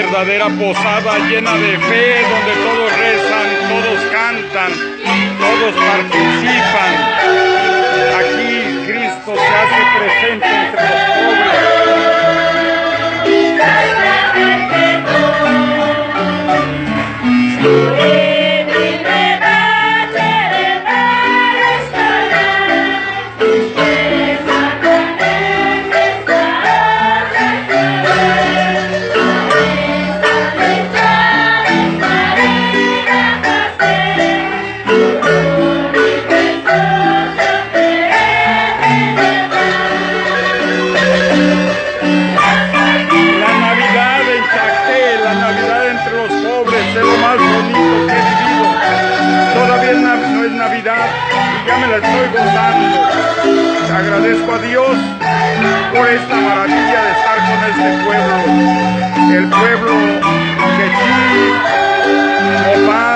verdadera posada llena de fe, donde todos rezan, todos cantan, todos participan. Aquí Cristo se hace presente entre los pobres. Ya me la estoy gozando. Agradezco a Dios por esta maravilla de estar con este pueblo, el pueblo de Chile, Opal,